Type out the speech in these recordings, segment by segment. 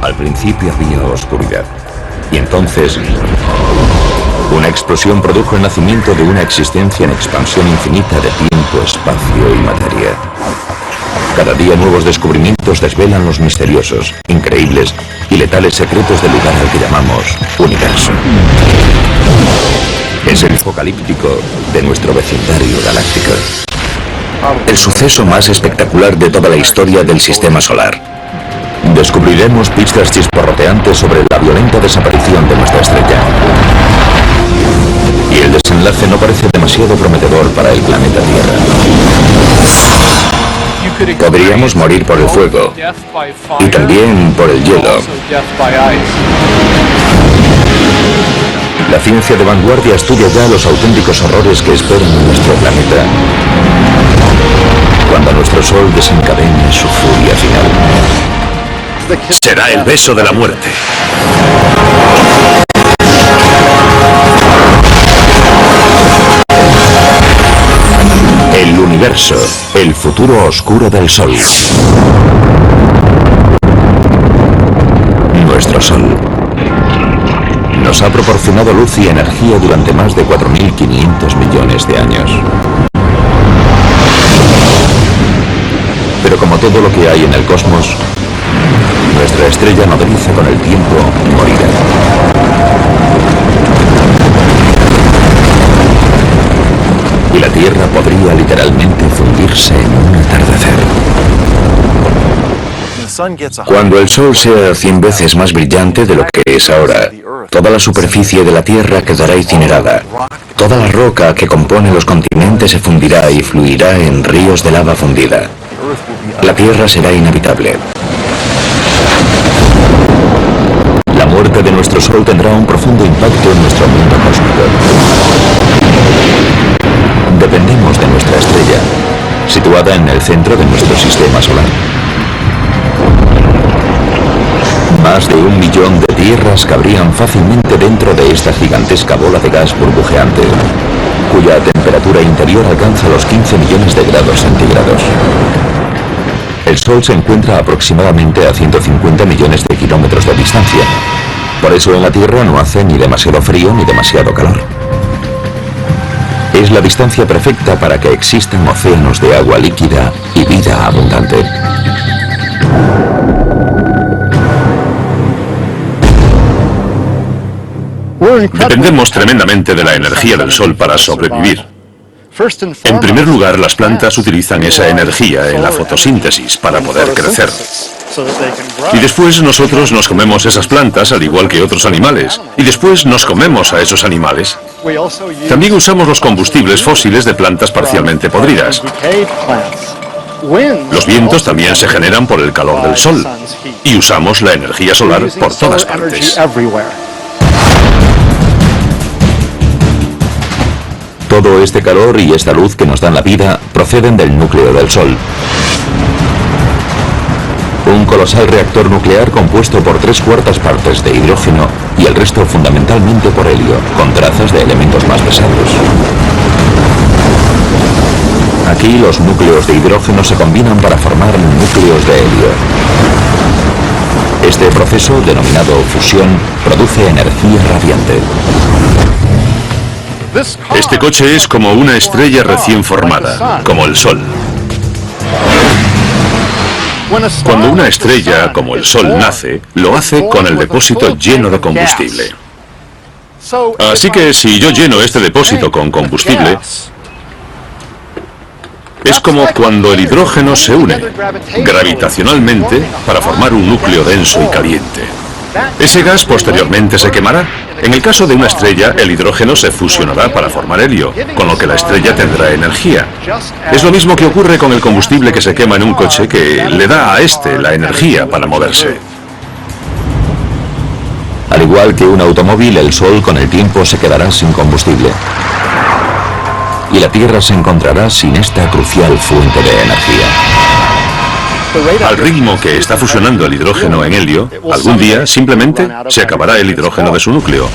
Al principio había oscuridad. Y entonces, una explosión produjo el nacimiento de una existencia en expansión infinita de tiempo, espacio y materia. Cada día nuevos descubrimientos desvelan los misteriosos, increíbles y letales secretos del lugar al que llamamos universo. Es el apocalíptico de nuestro vecindario galáctico. El suceso más espectacular de toda la historia del sistema solar. Descubriremos pistas chisporroteantes sobre la violenta desaparición de nuestra estrella. Y el desenlace no parece demasiado prometedor para el planeta Tierra. Podríamos morir por el fuego y también por el hielo. La ciencia de vanguardia estudia ya los auténticos horrores que esperan en nuestro planeta cuando nuestro Sol desencadene su furia final. Será el beso de la muerte. El universo, el futuro oscuro del Sol. Nuestro Sol nos ha proporcionado luz y energía durante más de 4.500 millones de años. Pero como todo lo que hay en el cosmos, nuestra estrella nodriza con el tiempo morirá. Y la Tierra podría literalmente fundirse en un atardecer. Cuando el Sol sea 100 veces más brillante de lo que es ahora, toda la superficie de la Tierra quedará incinerada. Toda la roca que compone los continentes se fundirá y fluirá en ríos de lava fundida. La Tierra será inhabitable. La muerte de nuestro Sol tendrá un profundo impacto en nuestro mundo cósmico. Dependemos de nuestra estrella, situada en el centro de nuestro sistema solar. Más de 1 millón de tierras cabrían fácilmente dentro de esta gigantesca bola de gas burbujeante, cuya temperatura interior alcanza los 15 millones de grados centígrados. El Sol se encuentra aproximadamente a 150 millones de kilómetros de distancia. Por eso en la Tierra no hace ni demasiado frío ni demasiado calor. Es la distancia perfecta para que existan océanos de agua líquida y vida abundante. Dependemos tremendamente de la energía del Sol para sobrevivir. En primer lugar, las plantas utilizan esa energía en la fotosíntesis para poder crecer. Y después nosotros nos comemos esas plantas al igual que otros animales. Y después nos comemos a esos animales. También usamos los combustibles fósiles de plantas parcialmente podridas. Los vientos también se generan por el calor del Sol. Y usamos la energía solar por todas partes. Todo este calor y esta luz que nos dan la vida proceden del núcleo del Sol. Un colosal reactor nuclear compuesto por 3/4 partes de hidrógeno y el resto fundamentalmente por helio, con trazas de elementos más pesados. Aquí los núcleos de hidrógeno se combinan para formar núcleos de helio. Este proceso, denominado fusión, produce energía radiante. Este coche es como una estrella recién formada, como el Sol. Cuando una estrella, como el Sol, nace, lo hace con el depósito lleno de combustible. Así que si yo lleno este depósito con combustible, es como cuando el hidrógeno se une gravitacionalmente para formar un núcleo denso y caliente. Ese gas posteriormente se quemará. En el caso de una estrella, el hidrógeno se fusionará para formar helio, con lo que la estrella tendrá energía. Es lo mismo que ocurre con el combustible que se quema en un coche, que le da a este la energía para moverse. Al igual que un automóvil, el Sol con el tiempo se quedará sin combustible. Y la Tierra se encontrará sin esta crucial fuente de energía. Al ritmo que está fusionando el hidrógeno en helio, algún día simplemente se acabará el hidrógeno de su núcleo.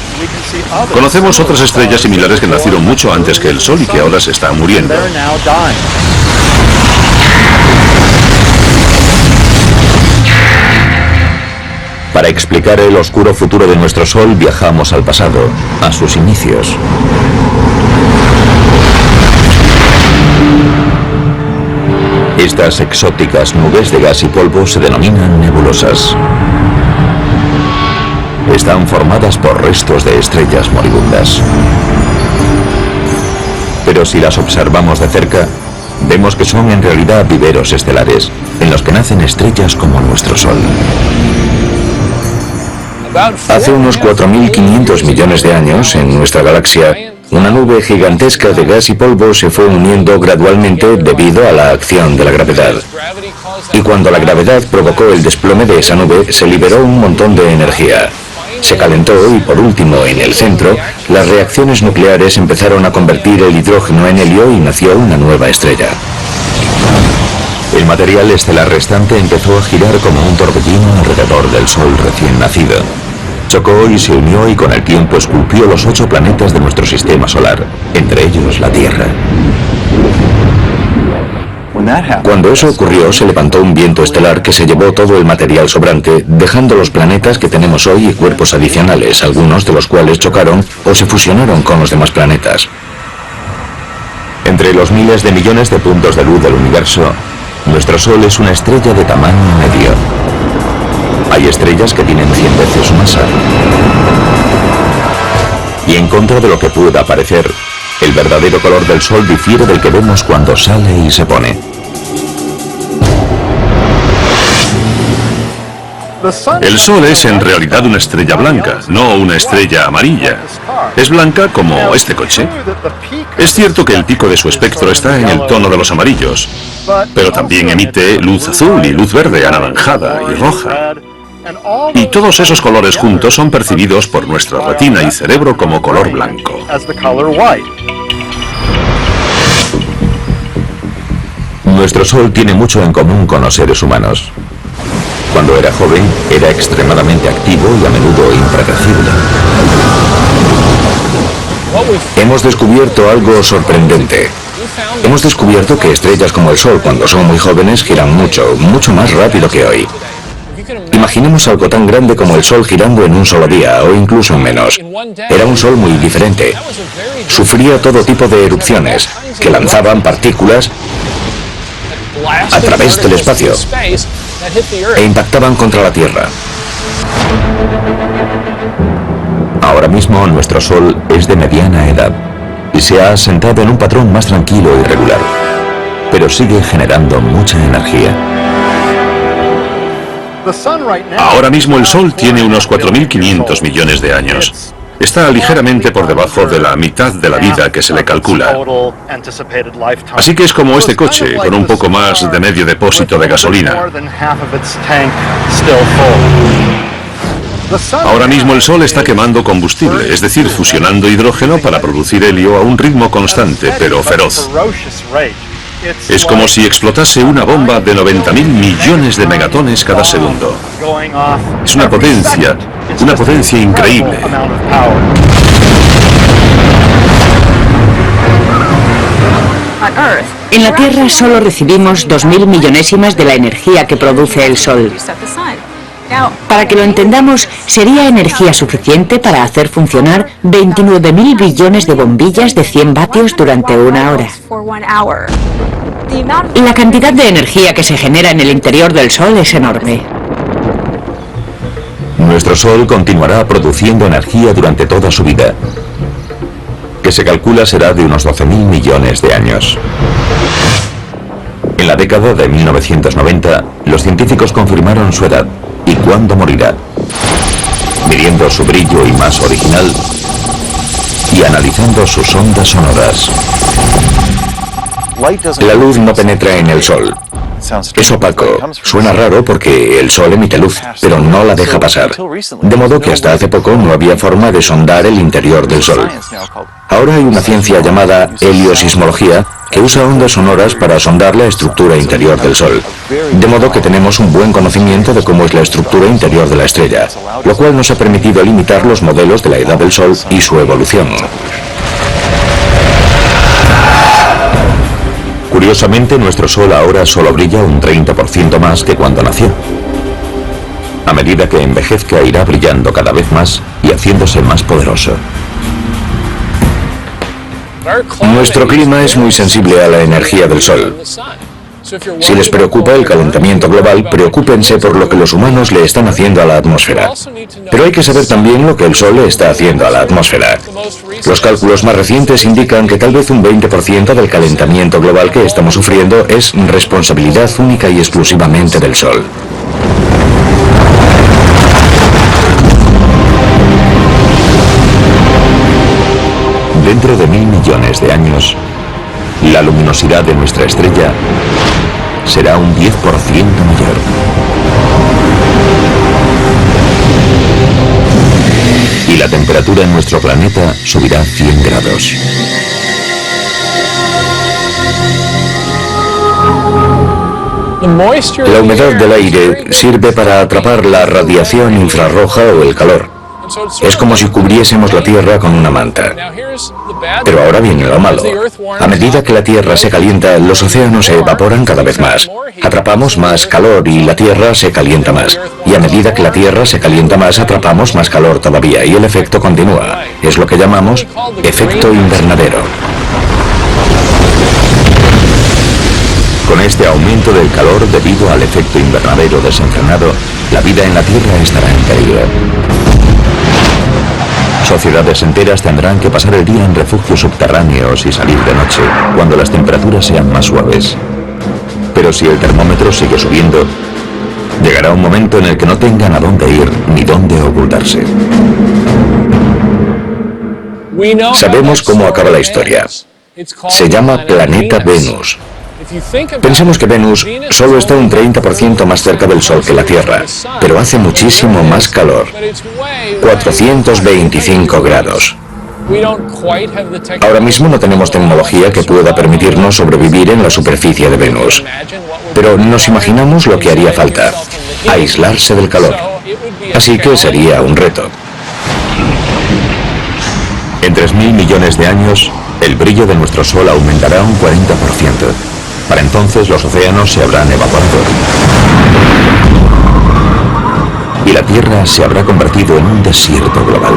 Conocemos otras estrellas similares que nacieron mucho antes que el Sol y que ahora se están muriendo. Para explicar el oscuro futuro de nuestro Sol viajamos al pasado, a sus inicios. Estas exóticas nubes de gas y polvo se denominan nebulosas. Están formadas por restos de estrellas moribundas. Pero si las observamos de cerca, vemos que son en realidad viveros estelares, en los que nacen estrellas como nuestro Sol. Hace unos 4.500 millones de años, en nuestra galaxia, una nube gigantesca de gas y polvo se fue uniendo gradualmente debido a la acción de la gravedad. Y cuando la gravedad provocó el desplome de esa nube, se liberó un montón de energía. Se calentó y, por último, en el centro, las reacciones nucleares empezaron a convertir el hidrógeno en helio y nació una nueva estrella. El material estelar restante empezó a girar como un torbellino alrededor del Sol recién nacido. Chocó y se unió y con el tiempo esculpió los 8 planetas de nuestro sistema solar, entre ellos la Tierra. Cuando eso ocurrió, se levantó un viento estelar que se llevó todo el material sobrante, dejando los planetas que tenemos hoy y cuerpos adicionales, algunos de los cuales chocaron o se fusionaron con los demás planetas. Entre los miles de millones de puntos de luz del universo, nuestro Sol es una estrella de tamaño medio. Hay estrellas que tienen 100 veces su masa. Y en contra de lo que pueda parecer, el verdadero color del Sol difiere del que vemos cuando sale y se pone. El Sol es en realidad una estrella blanca, no una estrella amarilla. Es blanca como este coche. Es cierto que el pico de su espectro está en el tono de los amarillos, pero también emite luz azul y luz verde, anaranjada y roja. Y todos esos colores juntos son percibidos por nuestra retina y cerebro como color blanco. Nuestro Sol tiene mucho en común con los seres humanos. Cuando era joven, era extremadamente activo y a menudo impredecible. Hemos descubierto algo sorprendente. Hemos descubierto que estrellas como el Sol, cuando son muy jóvenes, giran mucho, mucho más rápido que hoy. Imaginemos algo tan grande como el Sol girando en un solo día, o incluso en menos. Era un Sol muy diferente. Sufría todo tipo de erupciones, que lanzaban partículas a través del espacio e impactaban contra la Tierra. Ahora mismo nuestro Sol es de mediana edad y se ha asentado en un patrón más tranquilo y regular, pero sigue generando mucha energía. Ahora mismo el Sol tiene unos 4.500 millones de años. Está ligeramente por debajo de la mitad de la vida que se le calcula. Así que es como este coche, con un poco más de medio depósito de gasolina. Ahora mismo el Sol está quemando combustible, es decir, fusionando hidrógeno para producir helio a un ritmo constante, pero feroz. Es como si explotase una bomba de 90.000 millones de megatones cada segundo. Es una potencia increíble. En la Tierra solo recibimos 2.000 millonésimas de la energía que produce el Sol. Para que lo entendamos, sería energía suficiente para hacer funcionar 29.000 billones de bombillas de 100 vatios durante una hora. La cantidad de energía que se genera en el interior del Sol es enorme. Nuestro Sol continuará produciendo energía durante toda su vida, que se calcula será de unos 12.000 millones de años. En la década de 1990, los científicos confirmaron su edad y cuándo morirá, midiendo su brillo y masa original y analizando sus ondas sonoras. La luz no penetra en el Sol. Es opaco. Suena raro porque el Sol emite luz, pero no la deja pasar. De modo que hasta hace poco no había forma de sondar el interior del Sol. Ahora hay una ciencia llamada heliosismología que usa ondas sonoras para sondar la estructura interior del Sol. De modo que tenemos un buen conocimiento de cómo es la estructura interior de la estrella, lo cual nos ha permitido limitar los modelos de la edad del Sol y su evolución. Curiosamente, nuestro Sol ahora solo brilla un 30% más que cuando nació. A medida que envejezca irá brillando cada vez más y haciéndose más poderoso. Nuestro clima es muy sensible a la energía del Sol. Si les preocupa el calentamiento global, preocúpense por lo que los humanos le están haciendo a la atmósfera. Pero hay que saber también lo que el Sol le está haciendo a la atmósfera. Los cálculos más recientes indican que tal vez un 20% del calentamiento global que estamos sufriendo es responsabilidad única y exclusivamente del Sol. Dentro de 1.000 millones de años, la luminosidad de nuestra estrella será un 10% mayor. Y la temperatura en nuestro planeta subirá 100 grados. La humedad del aire sirve para atrapar la radiación infrarroja o el calor. Es como si cubriésemos la Tierra con una manta. Pero ahora viene lo malo. A medida que la Tierra se calienta, los océanos se evaporan cada vez más. Atrapamos más calor y la Tierra se calienta más. Y a medida que la Tierra se calienta más, atrapamos más calor todavía y el efecto continúa. Es lo que llamamos efecto invernadero. Con este aumento del calor debido al efecto invernadero desenfrenado, la vida en la Tierra estará en peligro. Sociedades enteras tendrán que pasar el día en refugios subterráneos y salir de noche, cuando las temperaturas sean más suaves. Pero si el termómetro sigue subiendo, llegará un momento en el que no tengan a dónde ir ni dónde ocultarse. Sabemos cómo acaba la historia. Se llama Planeta Venus. Pensemos que Venus solo está un 30% más cerca del Sol que la Tierra, pero hace muchísimo más calor. 425 grados. Ahora mismo no tenemos tecnología que pueda permitirnos sobrevivir en la superficie de Venus. Pero nos imaginamos lo que haría falta: aislarse del calor. Así que sería un reto. En 3.000 millones de años, el brillo de nuestro Sol aumentará un 40%. Para entonces los océanos se habrán evaporado. Y la Tierra se habrá convertido en un desierto global.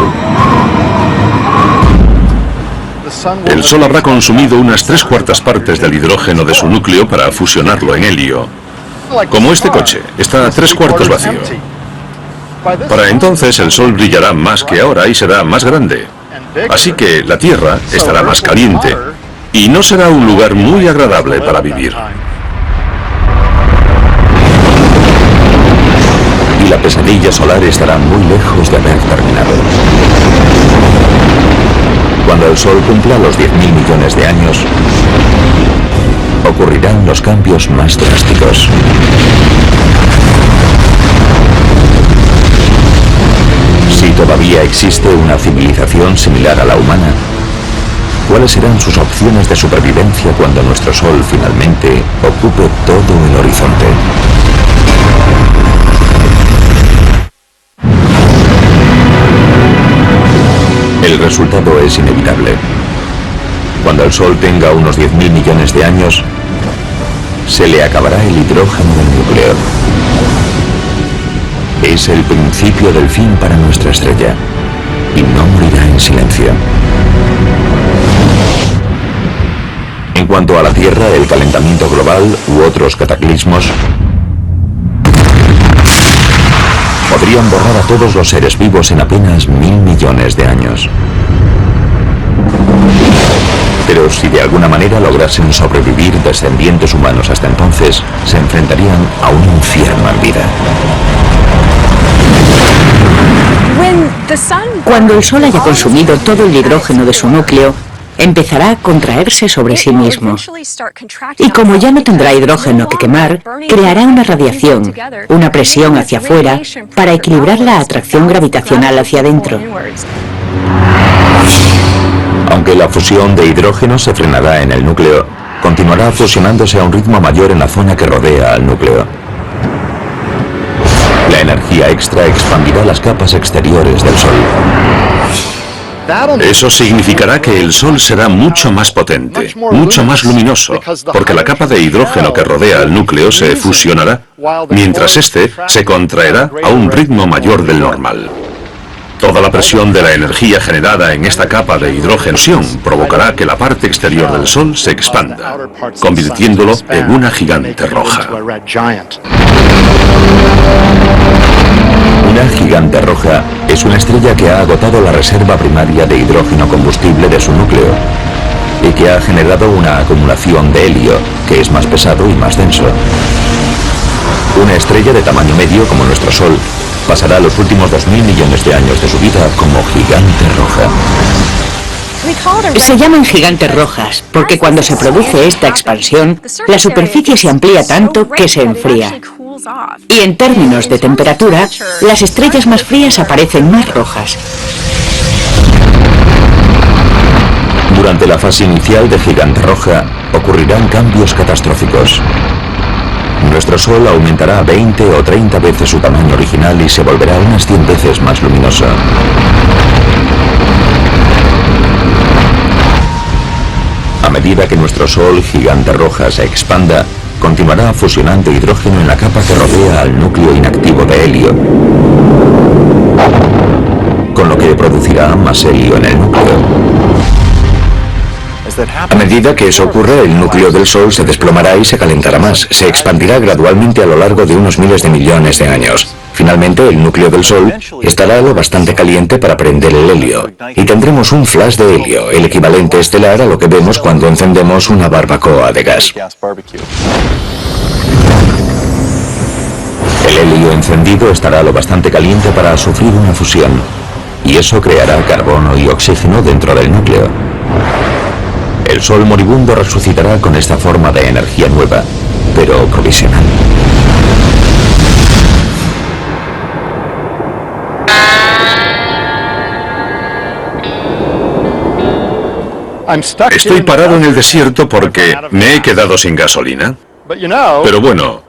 El Sol habrá consumido unas 3/4 partes del hidrógeno de su núcleo para fusionarlo en helio. Como este coche, está a 3/4 vacío. Para entonces el Sol brillará más que ahora y será más grande. Así que la Tierra estará más caliente y no será un lugar muy agradable para vivir. Y la pesadilla solar estará muy lejos de haber terminado. Cuando el Sol cumpla los 10.000 millones de años, ocurrirán los cambios más drásticos. Si todavía existe una civilización similar a la humana, ¿cuáles serán sus opciones de supervivencia cuando nuestro Sol finalmente ocupe todo el horizonte? El resultado es inevitable. Cuando el Sol tenga unos 10.000 millones de años, se le acabará el hidrógeno del núcleo. Es el principio del fin para nuestra estrella, y no morirá en silencio. En cuanto a la Tierra, el calentamiento global u otros cataclismos podrían borrar a todos los seres vivos en apenas 1.000 millones de años. Pero si de alguna manera lograsen sobrevivir descendientes humanos hasta entonces, se enfrentarían a un infierno en vida. Cuando el Sol haya consumido todo el hidrógeno de su núcleo, empezará a contraerse sobre sí mismo. Y como ya no tendrá hidrógeno que quemar, creará una radiación, una presión hacia afuera, para equilibrar la atracción gravitacional hacia adentro. Aunque la fusión de hidrógeno se frenará en el núcleo, continuará fusionándose a un ritmo mayor en la zona que rodea al núcleo. La energía extra expandirá las capas exteriores del Sol. Eso significará que el Sol será mucho más potente, mucho más luminoso, porque la capa de hidrógeno que rodea al núcleo se fusionará, mientras este se contraerá a un ritmo mayor del normal. Toda la presión de la energía generada en esta capa de hidrogenosión provocará que la parte exterior del Sol se expanda, convirtiéndolo en una gigante roja. Una gigante roja es una estrella que ha agotado la reserva primaria de hidrógeno combustible de su núcleo y que ha generado una acumulación de helio, que es más pesado y más denso. Una estrella de tamaño medio como nuestro Sol pasará los últimos 2.000 millones de años de su vida como gigante roja. Se llaman gigantes rojas porque cuando se produce esta expansión, la superficie se amplía tanto que se enfría. Y en términos de temperatura, las estrellas más frías aparecen más rojas. Durante la fase inicial de gigante roja ocurrirán cambios catastróficos. Nuestro Sol aumentará 20 o 30 veces su tamaño original y se volverá unas 100 veces más luminoso. A medida que nuestro Sol gigante roja se expanda, continuará fusionando hidrógeno en la capa que rodea al núcleo inactivo de helio, con lo que producirá más helio en el núcleo. A medida que eso ocurra, el núcleo del Sol se desplomará y se calentará más. Se expandirá gradualmente a lo largo de unos miles de millones de años. Finalmente, el núcleo del Sol estará lo bastante caliente para prender el helio. Y tendremos un flash de helio, el equivalente estelar a lo que vemos cuando encendemos una barbacoa de gas. El helio encendido estará lo bastante caliente para sufrir una fusión, y eso creará carbono y oxígeno dentro del núcleo. El Sol moribundo resucitará con esta forma de energía nueva, pero provisional. Estoy parado en el desierto porque me he quedado sin gasolina. Pero bueno,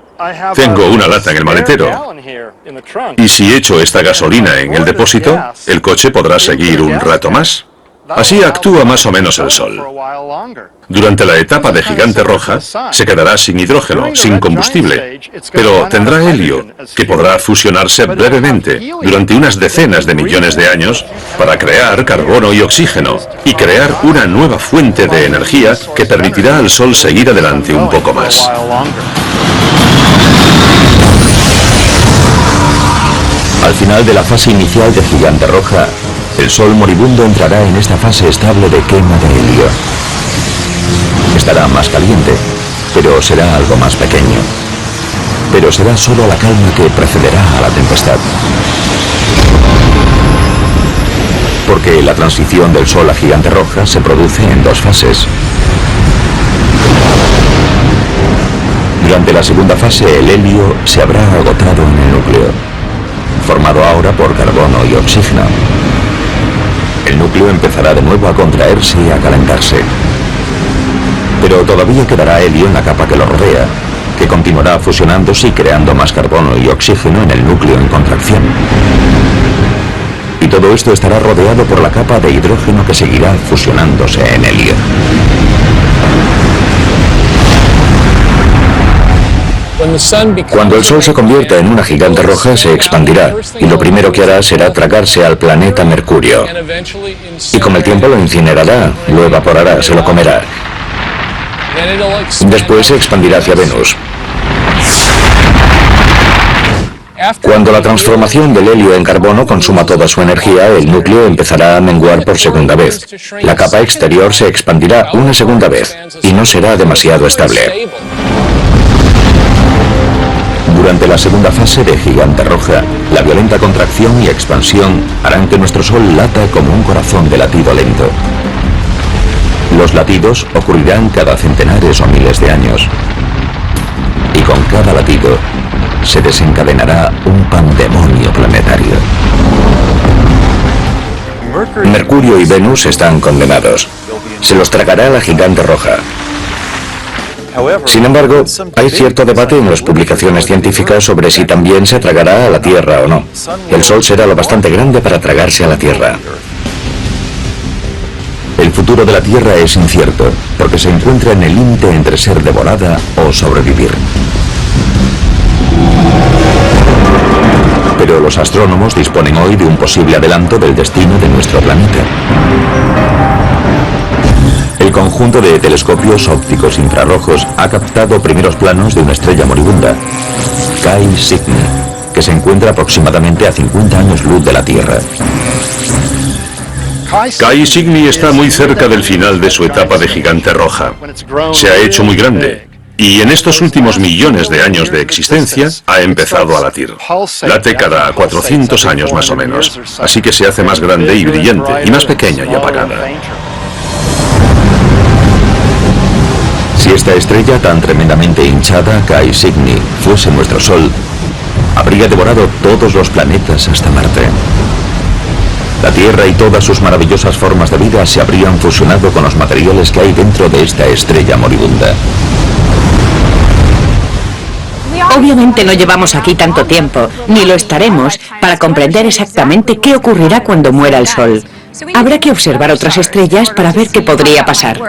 tengo una lata en el maletero. Y si echo esta gasolina en el depósito, el coche podrá seguir un rato más. Así actúa más o menos el Sol. Durante la etapa de gigante roja, se quedará sin hidrógeno, sin combustible, pero tendrá helio, que podrá fusionarse brevemente, durante unas decenas de millones de años, para crear carbono y oxígeno, y crear una nueva fuente de energía que permitirá al Sol seguir adelante un poco más. Al final de la fase inicial de gigante roja, el Sol moribundo entrará en esta fase estable de quema de helio. Estará más caliente, pero será algo más pequeño. Pero será solo la calma que precederá a la tempestad. Porque la transición del Sol a gigante roja se produce en dos fases. Durante la segunda fase, el helio se habrá agotado en el núcleo, formado ahora por carbono y oxígeno. El núcleo empezará de nuevo a contraerse y a calentarse. Pero todavía quedará helio en la capa que lo rodea, que continuará fusionándose y creando más carbono y oxígeno en el núcleo en contracción. Y todo esto estará rodeado por la capa de hidrógeno que seguirá fusionándose en helio. Cuando el Sol se convierta en una gigante roja, se expandirá, y lo primero que hará será tragarse al planeta Mercurio. Y con el tiempo lo incinerará, lo evaporará, se lo comerá. Después se expandirá hacia Venus. Cuando la transformación del helio en carbono consuma toda su energía, el núcleo empezará a menguar por segunda vez. La capa exterior se expandirá una segunda vez, y no será demasiado estable. Durante la segunda fase de gigante roja, la violenta contracción y expansión harán que nuestro Sol lata como un corazón de latido lento. Los latidos ocurrirán cada centenares o miles de años. Y con cada latido se desencadenará un pandemonio planetario. Mercurio y Venus están condenados. Se los tragará la gigante roja. Sin embargo, hay cierto debate en las publicaciones científicas sobre si también se tragará a la Tierra o no. El Sol será lo bastante grande para tragarse a la Tierra. El futuro de la Tierra es incierto, porque se encuentra en el límite entre ser devorada o sobrevivir. Pero los astrónomos disponen hoy de un posible adelanto del destino de nuestro planeta. El conjunto de telescopios ópticos infrarrojos ha captado primeros planos de una estrella moribunda, Cae Cygni, que se encuentra aproximadamente a 50 años luz de la Tierra. Cae Cygni está muy cerca del final de su etapa de gigante roja. Se ha hecho muy grande y en estos últimos millones de años de existencia ha empezado a latir. Late cada 400 años más o menos, así que se hace más grande y brillante y más pequeña y apagada. Si esta estrella tan tremendamente hinchada, Cae Cygni, fuese nuestro Sol, habría devorado todos los planetas hasta Marte. La Tierra y todas sus maravillosas formas de vida se habrían fusionado con los materiales que hay dentro de esta estrella moribunda. Obviamente no llevamos aquí tanto tiempo, ni lo estaremos, para comprender exactamente qué ocurrirá cuando muera el Sol. Habrá que observar otras estrellas para ver qué podría pasar.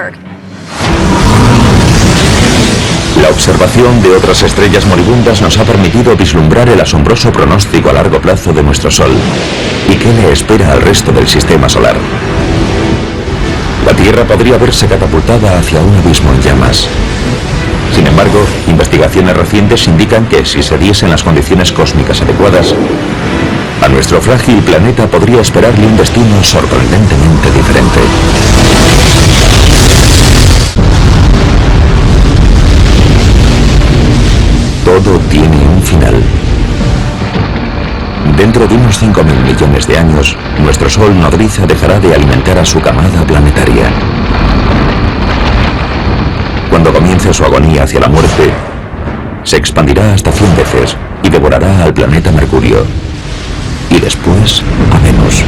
La observación de otras estrellas moribundas nos ha permitido vislumbrar el asombroso pronóstico a largo plazo de nuestro Sol y qué le espera al resto del sistema solar. La Tierra podría verse catapultada hacia un abismo en llamas. Sin embargo, investigaciones recientes indican que si se diesen las condiciones cósmicas adecuadas, a nuestro frágil planeta podría esperarle un destino sorprendentemente diferente. Todo tiene un final. Dentro de unos 5.000 millones de años, nuestro Sol nodriza dejará de alimentar a su camada planetaria. Cuando comience su agonía hacia la muerte, se expandirá hasta 100 veces y devorará al planeta Mercurio, y después a Venus.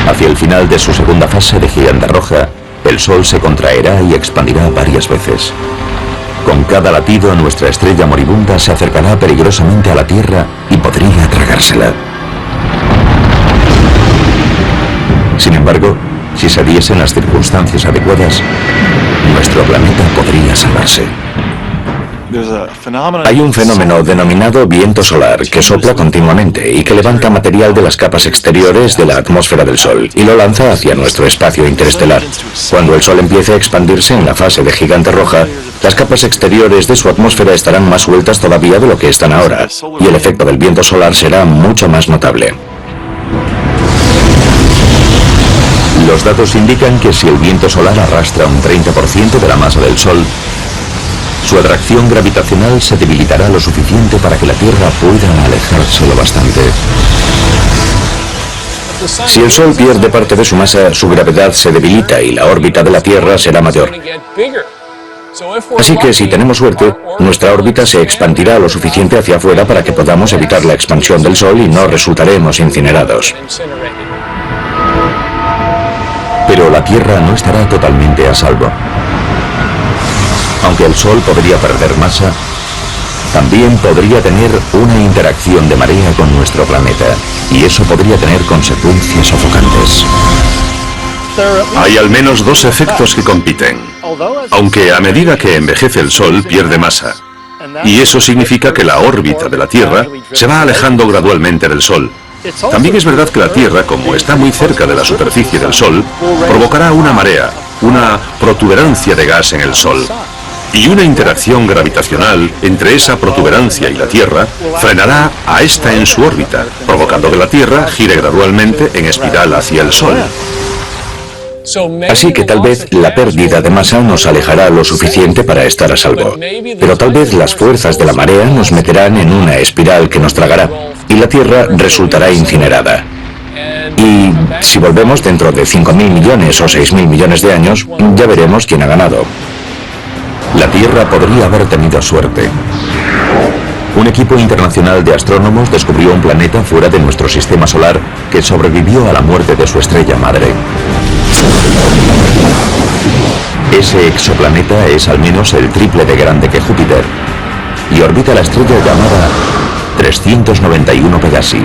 Hacia el final de su segunda fase de gigante roja, el Sol se contraerá y expandirá varias veces. Con cada latido, nuestra estrella moribunda se acercará peligrosamente a la Tierra y podría tragársela. Sin embargo, si se diesen las circunstancias adecuadas, nuestro planeta podría salvarse. Hay un fenómeno denominado viento solar que sopla continuamente y que levanta material de las capas exteriores de la atmósfera del Sol y lo lanza hacia nuestro espacio interestelar. Cuando el Sol empiece a expandirse en la fase de gigante roja, las capas exteriores de su atmósfera estarán más sueltas todavía de lo que están ahora, y el efecto del viento solar será mucho más notable. Los datos indican que si el viento solar arrastra un 30% de la masa del Sol, su atracción gravitacional se debilitará lo suficiente para que la Tierra pueda alejarse lo bastante. Si el Sol pierde parte de su masa, su gravedad se debilita y la órbita de la Tierra será mayor. Así que si tenemos suerte, nuestra órbita se expandirá lo suficiente hacia afuera para que podamos evitar la expansión del Sol y no resultaremos incinerados. Pero la Tierra no estará totalmente a salvo. Aunque el Sol podría perder masa, también podría tener una interacción de marea con nuestro planeta, y eso podría tener consecuencias sofocantes. Hay al menos dos efectos que compiten, aunque a medida que envejece el Sol pierde masa, y eso significa que la órbita de la Tierra se va alejando gradualmente del Sol. También es verdad que la Tierra, como está muy cerca de la superficie del Sol, provocará una marea, una protuberancia de gas en el Sol. Y una interacción gravitacional entre esa protuberancia y la Tierra frenará a esta en su órbita, provocando que la Tierra gire gradualmente en espiral hacia el Sol. Así que tal vez la pérdida de masa nos alejará lo suficiente para estar a salvo. Pero tal vez las fuerzas de la marea nos meterán en una espiral que nos tragará y la Tierra resultará incinerada. Y si volvemos dentro de 5.000 millones o 6.000 millones de años, ya veremos quién ha ganado. La Tierra podría haber tenido suerte. Un equipo internacional de astrónomos descubrió un planeta fuera de nuestro sistema solar que sobrevivió a la muerte de su estrella madre. Ese exoplaneta es al menos el triple de grande que Júpiter y orbita la estrella llamada 391 Pegasi,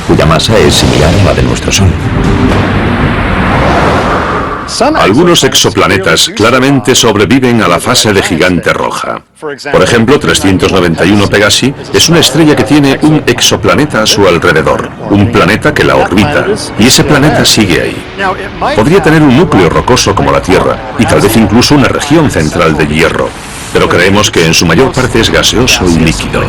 cuya masa es similar a la de nuestro Sol. Algunos exoplanetas claramente sobreviven a la fase de gigante roja. Por ejemplo, 391 Pegasi es una estrella que tiene un exoplaneta a su alrededor, un planeta que la orbita, y ese planeta sigue ahí. Podría tener un núcleo rocoso como la Tierra, y tal vez incluso una región central de hierro, pero creemos que en su mayor parte es gaseoso y líquido.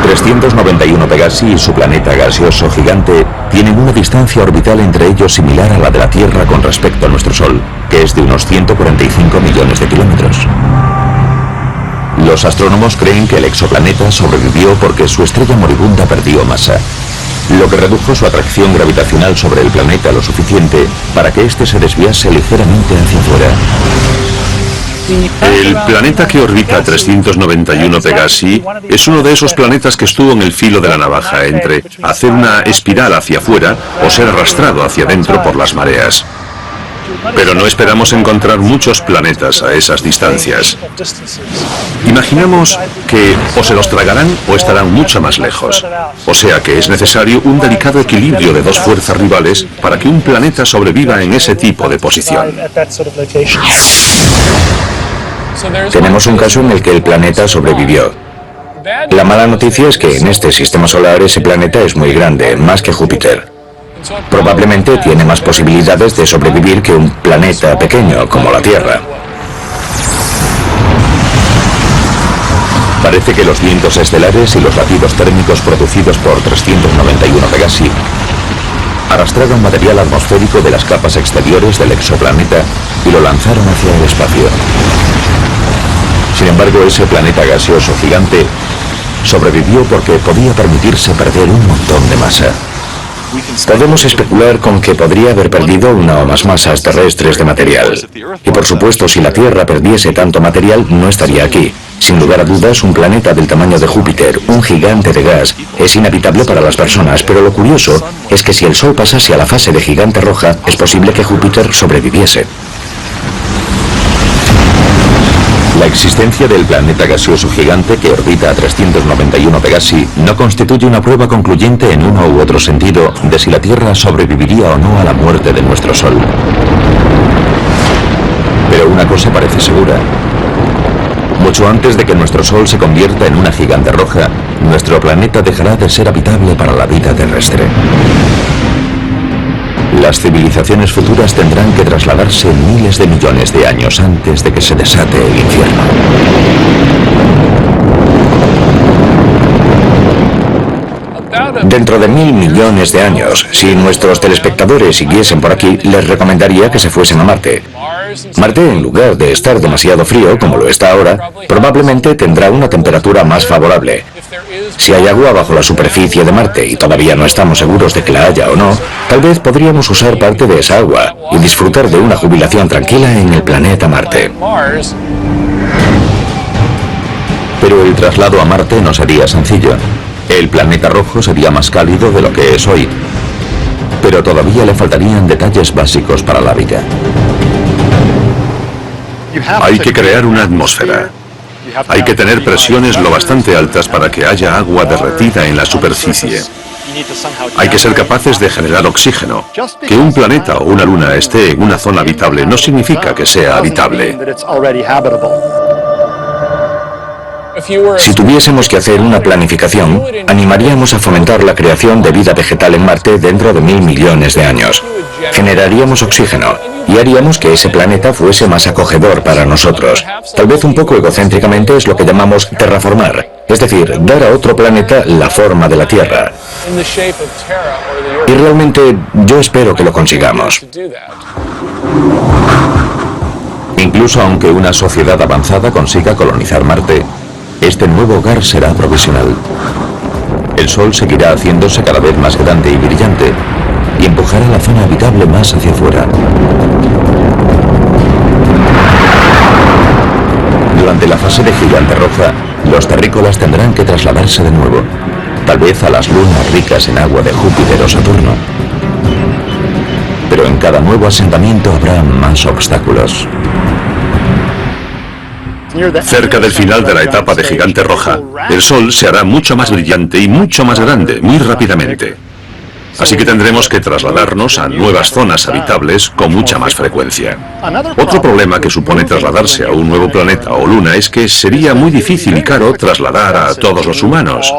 391 Pegasi y su planeta gaseoso gigante tienen una distancia orbital entre ellos similar a la de la Tierra con respecto a nuestro Sol, que es de unos 145 millones de kilómetros. Los astrónomos creen que el exoplaneta sobrevivió porque su estrella moribunda perdió masa, lo que redujo su atracción gravitacional sobre el planeta lo suficiente para que éste se desviase ligeramente hacia afuera. El planeta que orbita 391 Pegasi es uno de esos planetas que estuvo en el filo de la navaja entre hacer una espiral hacia afuera o ser arrastrado hacia adentro por las mareas. Pero no esperamos encontrar muchos planetas a esas distancias. Imaginamos que o se los tragarán o estarán mucho más lejos. O sea que es necesario un delicado equilibrio de dos fuerzas rivales para que un planeta sobreviva en ese tipo de posición. Tenemos un caso en el que el planeta sobrevivió. La mala noticia es que en este sistema solar ese planeta es muy grande, más que Júpiter. Probablemente tiene más posibilidades de sobrevivir que un planeta pequeño como la Tierra. Parece que los vientos estelares y los latidos térmicos producidos por 391 Pegasi arrastraron material atmosférico de las capas exteriores del exoplaneta y lo lanzaron hacia el espacio. Sin embargo, ese planeta gaseoso gigante sobrevivió porque podía permitirse perder un montón de masa. Podemos especular con que podría haber perdido una o más masas terrestres de material. Y por supuesto, si la Tierra perdiese tanto material, no estaría aquí. Sin lugar a dudas, un planeta del tamaño de Júpiter, un gigante de gas, es inhabitable para las personas, pero lo curioso es que si el Sol pasase a la fase de gigante roja, es posible que Júpiter sobreviviese. La existencia del planeta gaseoso gigante que orbita a 391 Pegasi no constituye una prueba concluyente en uno u otro sentido de si la Tierra sobreviviría o no a la muerte de nuestro Sol. Pero una cosa parece segura. Mucho antes de que nuestro Sol se convierta en una gigante roja, nuestro planeta dejará de ser habitable para la vida terrestre. Las civilizaciones futuras tendrán que trasladarse miles de millones de años antes de que se desate el infierno. Dentro de 1000 millones de años, si nuestros telespectadores siguiesen por aquí, les recomendaría que se fuesen a Marte. Marte, en lugar de estar demasiado frío, como lo está ahora, probablemente tendrá una temperatura más favorable. Si hay agua bajo la superficie de Marte, y todavía no estamos seguros de que la haya o no, tal vez podríamos usar parte de esa agua y disfrutar de una jubilación tranquila en el planeta Marte. Pero el traslado a Marte no sería sencillo. El planeta rojo sería más cálido de lo que es hoy, pero todavía le faltarían detalles básicos para la vida. Hay que crear una atmósfera. Hay que tener presiones lo bastante altas para que haya agua derretida en la superficie. Hay que ser capaces de generar oxígeno. Que un planeta o una luna esté en una zona habitable no significa que sea habitable. Si tuviésemos que hacer una planificación, animaríamos a fomentar la creación de vida vegetal en Marte dentro de 1000 millones de años. Generaríamos oxígeno y haríamos que ese planeta fuese más acogedor para nosotros. Tal vez un poco egocéntricamente es lo que llamamos terraformar, es decir, dar a otro planeta la forma de la Tierra. Y realmente yo espero que lo consigamos. Incluso aunque una sociedad avanzada consiga colonizar Marte, este nuevo hogar será provisional. El Sol seguirá haciéndose cada vez más grande y brillante y empujará la zona habitable más hacia afuera. Durante la fase de gigante roja, los terrícolas tendrán que trasladarse de nuevo, tal vez a las lunas ricas en agua de Júpiter o Saturno. Pero en cada nuevo asentamiento habrá más obstáculos. Cerca del final de la etapa de gigante roja, el Sol se hará mucho más brillante y mucho más grande, muy rápidamente. Así que tendremos que trasladarnos a nuevas zonas habitables con mucha más frecuencia. Otro problema que supone trasladarse a un nuevo planeta o luna es que sería muy difícil y caro trasladar a todos los humanos.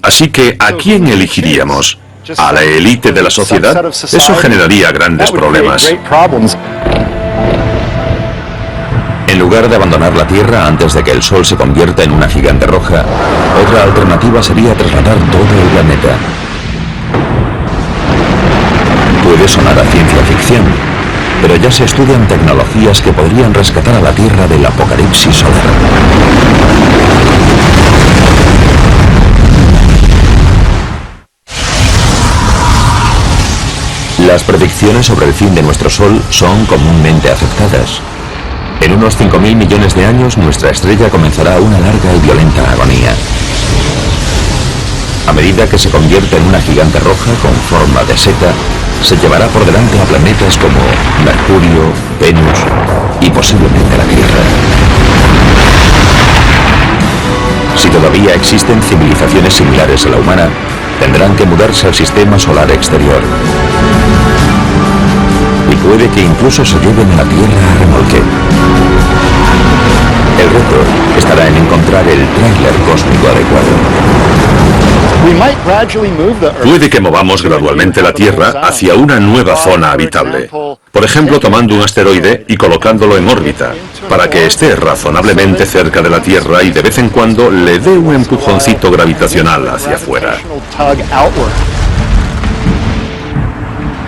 Así que, ¿a quién elegiríamos? ¿A la élite de la sociedad? Eso generaría grandes problemas. En lugar de abandonar la Tierra antes de que el Sol se convierta en una gigante roja, otra alternativa sería trasladar todo el planeta. Puede sonar a ciencia ficción, pero ya se estudian tecnologías que podrían rescatar a la Tierra del apocalipsis solar. Las predicciones sobre el fin de nuestro Sol son comúnmente aceptadas. En unos 5.000 millones de años, nuestra estrella comenzará una larga y violenta agonía. A medida que se convierta en una gigante roja con forma de seta, se llevará por delante a planetas como Mercurio, Venus y posiblemente la Tierra. Si todavía existen civilizaciones similares a la humana, tendrán que mudarse al sistema solar exterior. Y puede que incluso se lleven a la Tierra a remolque. El reto estará en encontrar el tráiler cósmico adecuado. Puede que movamos gradualmente la Tierra hacia una nueva zona habitable. Por ejemplo, tomando un asteroide y colocándolo en órbita, para que esté razonablemente cerca de la Tierra y de vez en cuando le dé un empujoncito gravitacional hacia afuera.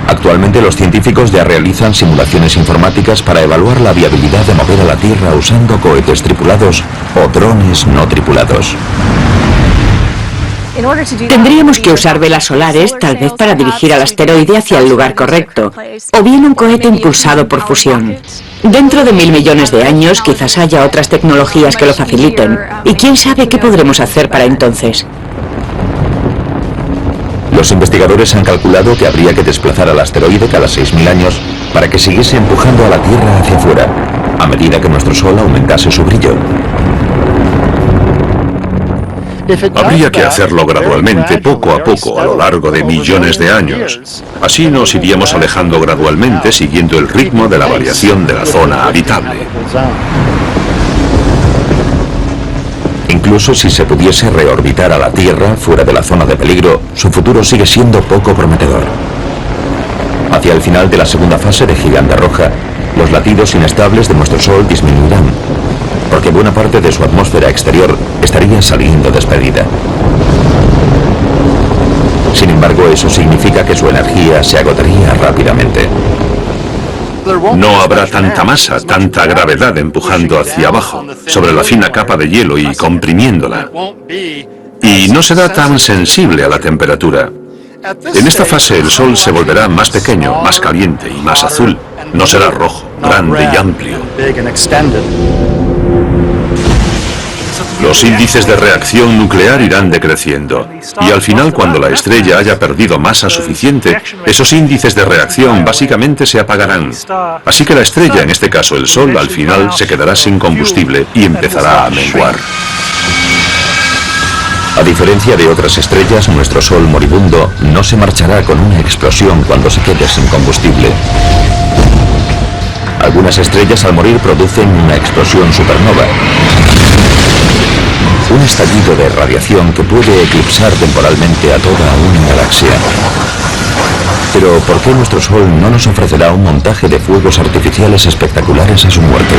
Actualmente los científicos ya realizan simulaciones informáticas para evaluar la viabilidad de mover a la Tierra usando cohetes tripulados o drones no tripulados. Tendríamos que usar velas solares, tal vez para dirigir al asteroide hacia el lugar correcto, o bien un cohete impulsado por fusión. Dentro de 1.000 millones de años quizás haya otras tecnologías que lo faciliten, y quién sabe qué podremos hacer para entonces. Los investigadores han calculado que habría que desplazar al asteroide cada 6.000 años para que siguiese empujando a la Tierra hacia afuera, a medida que nuestro Sol aumentase su brillo. Habría que hacerlo gradualmente, poco a poco, a lo largo de millones de años. Así nos iríamos alejando gradualmente siguiendo el ritmo de la variación de la zona habitable. Incluso si se pudiese reorbitar a la Tierra fuera de la zona de peligro, su futuro sigue siendo poco prometedor. Hacia el final de la segunda fase de Gigante Roja, los latidos inestables de nuestro Sol disminuirán, porque buena parte de su atmósfera exterior estaría saliendo despedida. Sin embargo, eso significa que su energía se agotaría rápidamente. No habrá tanta masa, tanta gravedad empujando hacia abajo, sobre la fina capa de hielo y comprimiéndola. Y no será tan sensible a la temperatura. En esta fase el Sol se volverá más pequeño, más caliente y más azul. No será rojo, grande y amplio. Los índices de reacción nuclear irán decreciendo, y al final, cuando la estrella haya perdido masa suficiente, esos índices de reacción básicamente se apagarán. Así que la estrella, en este caso el Sol, al final se quedará sin combustible y empezará a menguar. A diferencia de otras estrellas, nuestro Sol moribundo no se marchará con una explosión cuando se quede sin combustible. Algunas estrellas al morir producen una explosión supernova. Un estallido de radiación que puede eclipsar temporalmente a toda una galaxia. Pero ¿por qué nuestro Sol no nos ofrecerá un montaje de fuegos artificiales espectaculares a su muerte?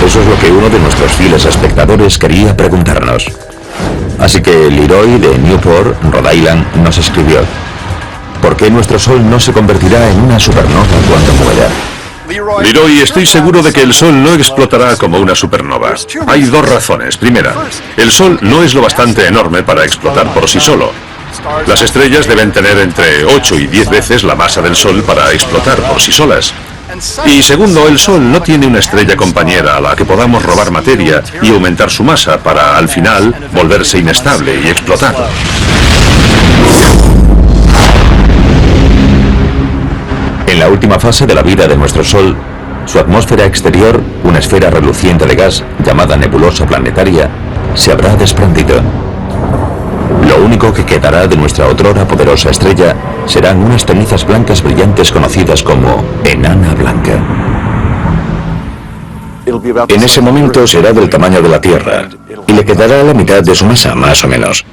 Eso es lo que uno de nuestros fieles espectadores quería preguntarnos. Así que Leroy de Newport, Rhode Island, nos escribió: ¿por qué nuestro Sol no se convertirá en una supernova cuando muera? Leroy, estoy seguro de que el Sol no explotará como una supernova. Hay dos razones. Primera, el Sol no es lo bastante enorme para explotar por sí solo. Las estrellas deben tener entre 8 y 10 veces la masa del Sol para explotar por sí solas. Y segundo, el Sol no tiene una estrella compañera a la que podamos robar materia y aumentar su masa para, al final, volverse inestable y explotar. En la última fase de la vida de nuestro Sol, Su atmósfera exterior, una esfera reluciente de gas llamada nebulosa planetaria, se habrá desprendido. Lo único que quedará de nuestra otrora poderosa estrella serán unas cenizas blancas brillantes conocidas como enana blanca. En ese momento será del tamaño de la Tierra y le quedará la mitad de su masa, más o menos.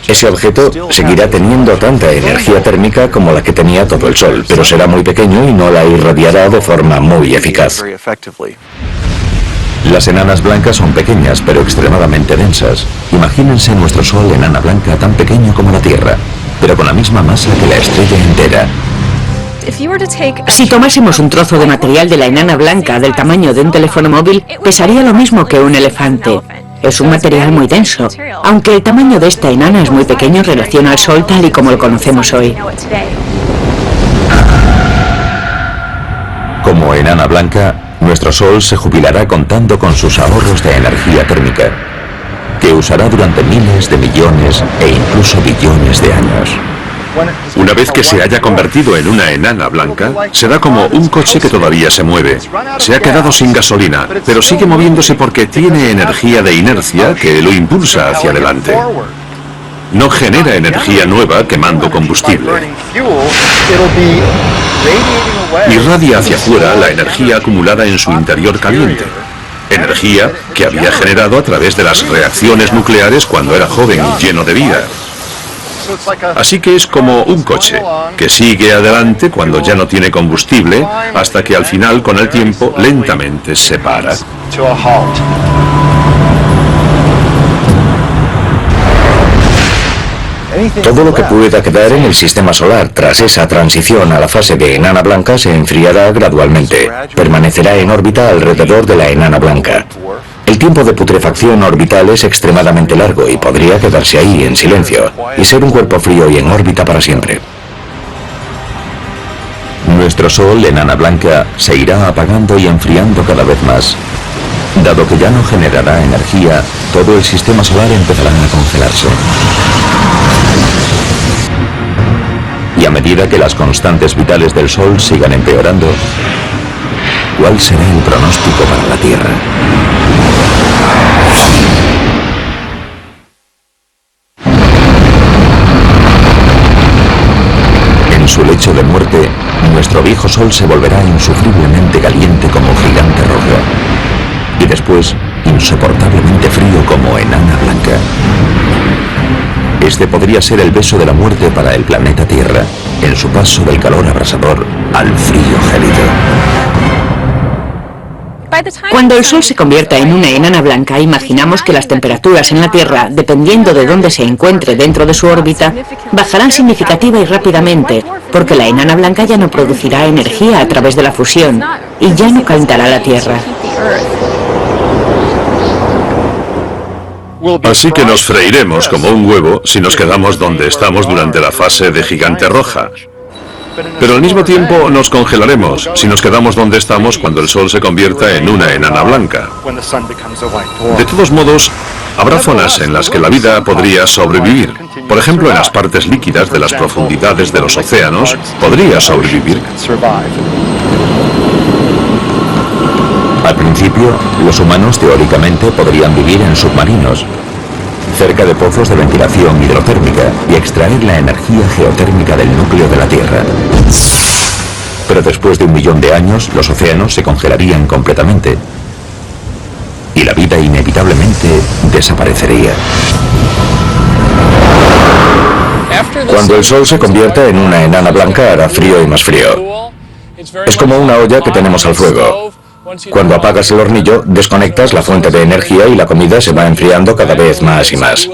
Ese objeto seguirá teniendo tanta energía térmica como la que tenía todo el Sol, pero será muy pequeño y no la irradiará de forma muy eficaz. Las enanas blancas son pequeñas, pero extremadamente densas. Imagínense nuestro Sol enana blanca tan pequeño como la Tierra, pero con la misma masa que la estrella entera. Si tomásemos un trozo de material de la enana blanca del tamaño de un teléfono móvil, pesaría lo mismo que un elefante. Es un material muy denso, aunque el tamaño de esta enana es muy pequeño en relación al Sol tal y como lo conocemos hoy. Como enana blanca, nuestro Sol se jubilará contando con sus ahorros de energía térmica, que usará durante miles de millones e incluso billones de años. Una vez que se haya convertido en una enana blanca, será como un coche que todavía se mueve. Se ha quedado sin gasolina, pero sigue moviéndose porque tiene energía de inercia que lo impulsa hacia adelante. No genera energía nueva quemando combustible. Irradia hacia afuera la energía acumulada en su interior caliente. Energía que había generado a través de las reacciones nucleares cuando era joven y lleno de vida. Así que es como un coche, que sigue adelante cuando ya no tiene combustible, hasta que al final, con el tiempo, lentamente se para. Todo lo que pueda quedar en el sistema solar tras esa transición a la fase de enana blanca se enfriará gradualmente. Permanecerá en órbita alrededor de la enana blanca. El tiempo de putrefacción orbital es extremadamente largo y podría quedarse ahí en silencio y ser un cuerpo frío y en órbita para siempre. Nuestro Sol, enana blanca, se irá apagando y enfriando cada vez más. Dado que ya no generará energía, todo el sistema solar empezará a congelarse. Y a medida que las constantes vitales del Sol sigan empeorando, ¿cuál será el pronóstico para la Tierra? En su lecho de muerte, nuestro viejo Sol se volverá insufriblemente caliente como gigante rojo y después insoportablemente frío como enana blanca. Este podría ser el beso de la muerte para el planeta Tierra, en su paso del calor abrasador al frío gélido. Cuando el Sol se convierta en una enana blanca, imaginamos que las temperaturas en la Tierra, dependiendo de dónde se encuentre dentro de su órbita, bajarán significativa y rápidamente, porque la enana blanca ya no producirá energía a través de la fusión y ya no calentará la Tierra. Así que nos freiremos como un huevo si nos quedamos donde estamos durante la fase de gigante roja. Pero al mismo tiempo nos congelaremos si nos quedamos donde estamos cuando el Sol se convierta en una enana blanca. De todos modos, habrá zonas en las que la vida podría sobrevivir. Por ejemplo, en las partes líquidas de las profundidades de los océanos, podría sobrevivir. Al principio, los humanos teóricamente podrían vivir en submarinos, cerca de pozos de ventilación hidrotérmica y extraer la energía geotérmica del núcleo de la Tierra. Pero después de 1 millón de años, los océanos se congelarían completamente y la vida inevitablemente desaparecería. Cuando el Sol se convierta en una enana blanca hará frío y más frío. Es como una olla que tenemos al fuego. Cuando apagas el hornillo, desconectas la fuente de energía y la comida se va enfriando cada vez más y más.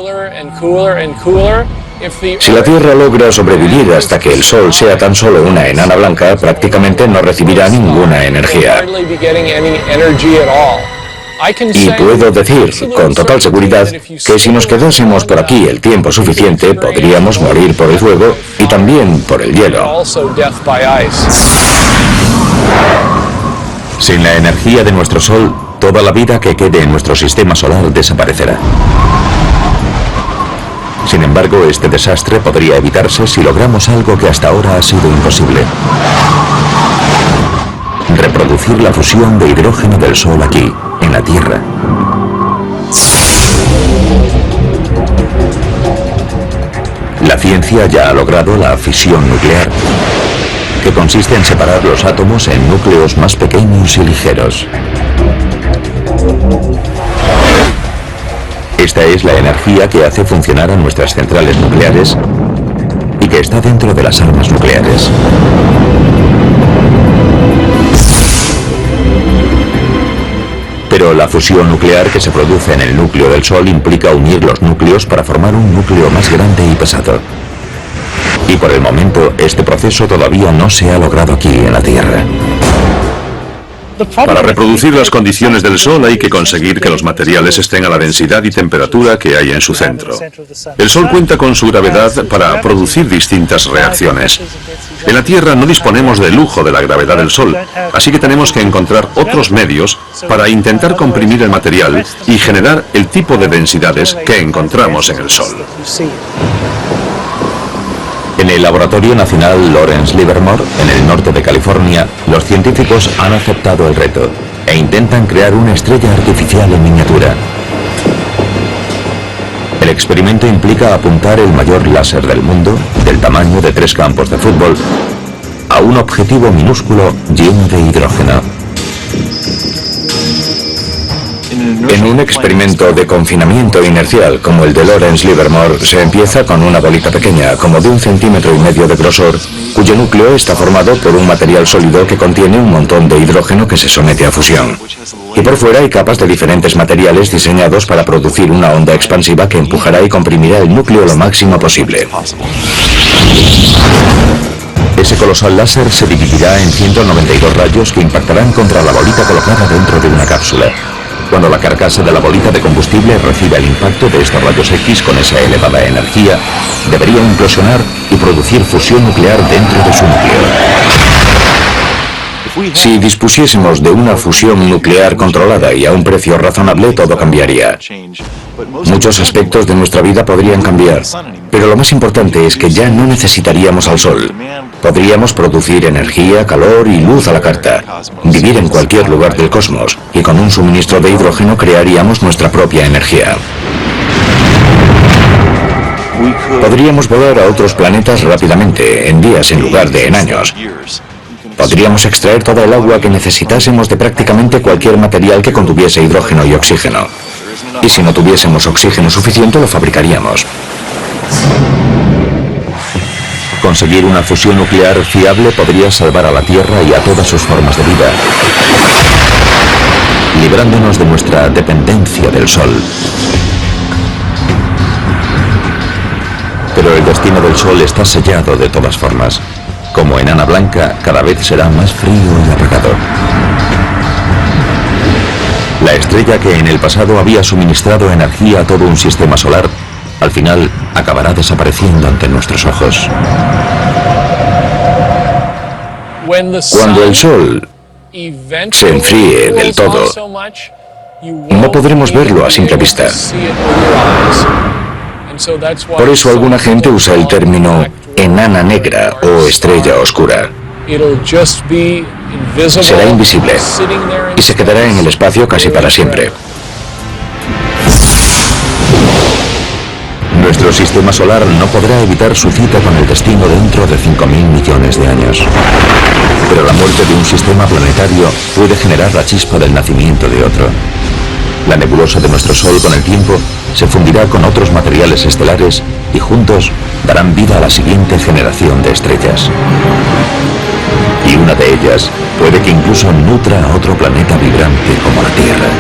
Si la Tierra logra sobrevivir hasta que el Sol sea tan solo una enana blanca, prácticamente no recibirá ninguna energía. Y puedo decir, con total seguridad, que si nos quedásemos por aquí el tiempo suficiente, podríamos morir por el fuego y también por el hielo. Sin la energía de nuestro Sol, toda la vida que quede en nuestro sistema solar desaparecerá. Sin embargo, este desastre podría evitarse si logramos algo que hasta ahora ha sido imposible. reproducir la fusión de hidrógeno del Sol aquí, en la Tierra. La ciencia ya ha logrado la fisión nuclear, que consiste en separar los átomos en núcleos más pequeños y ligeros. Esta es la energía que hace funcionar a nuestras centrales nucleares y que está dentro de las armas nucleares. Pero la fusión nuclear que se produce en el núcleo del Sol implica unir los núcleos para formar un núcleo más grande y pesado. Y por el momento, este proceso todavía no se ha logrado aquí en la Tierra. Para reproducir las condiciones del Sol hay que conseguir que los materiales estén a la densidad y temperatura que hay en su centro. El Sol cuenta con su gravedad para producir distintas reacciones. En la Tierra no disponemos del lujo de la gravedad del Sol, así que tenemos que encontrar otros medios para intentar comprimir el material y generar el tipo de densidades que encontramos en el Sol. En el Laboratorio Nacional Lawrence Livermore, en el norte de California, los científicos han aceptado el reto e intentan crear una estrella artificial en miniatura. El experimento implica apuntar el mayor láser del mundo, del tamaño de 3 campos de fútbol, a un objetivo minúsculo lleno de hidrógeno. En un experimento de confinamiento inercial como el de Lawrence Livermore, se empieza con una bolita pequeña, como de 1,5 centímetros de grosor, cuyo núcleo está formado por un material sólido que contiene un montón de hidrógeno que se somete a fusión. Y por fuera hay capas de diferentes materiales diseñados para producir una onda expansiva que empujará y comprimirá el núcleo lo máximo posible. Ese colosal láser se dividirá en 192 rayos que impactarán contra la bolita colocada dentro de una cápsula. Cuando la carcasa de la bolita de combustible reciba el impacto de estos rayos X con esa elevada energía, debería implosionar y producir fusión nuclear dentro de su núcleo. Si dispusiésemos de una fusión nuclear controlada y a un precio razonable, todo cambiaría. Muchos aspectos de nuestra vida podrían cambiar, pero lo más importante es que ya no necesitaríamos al Sol. Podríamos producir energía, calor y luz a la carta, vivir en cualquier lugar del cosmos, y con un suministro de hidrógeno crearíamos nuestra propia energía. Podríamos volar a otros planetas rápidamente, en días en lugar de en años. Podríamos extraer toda el agua que necesitásemos de prácticamente cualquier material que contuviese hidrógeno y oxígeno. Y si no tuviésemos oxígeno suficiente, lo fabricaríamos. Conseguir una fusión nuclear fiable podría salvar a la Tierra y a todas sus formas de vida, librándonos de nuestra dependencia del Sol. Pero el destino del Sol está sellado de todas formas. Como enana blanca, cada vez será más frío y apagado. La estrella que en el pasado había suministrado energía a todo un sistema solar, al final acabará desapareciendo ante nuestros ojos. Cuando el Sol se enfríe del todo, no podremos verlo a simple vista. Por eso alguna gente usa el término enana negra o estrella oscura. Será invisible y se quedará en el espacio casi para siempre. Nuestro sistema solar no podrá evitar su cita con el destino dentro de 5.000 millones de años. Pero la muerte de un sistema planetario puede generar la chispa del nacimiento de otro. La nebulosa de nuestro Sol con el tiempo se fundirá con otros materiales estelares y juntos darán vida a la siguiente generación de estrellas. Y una de ellas puede que incluso nutra a otro planeta vibrante como la Tierra.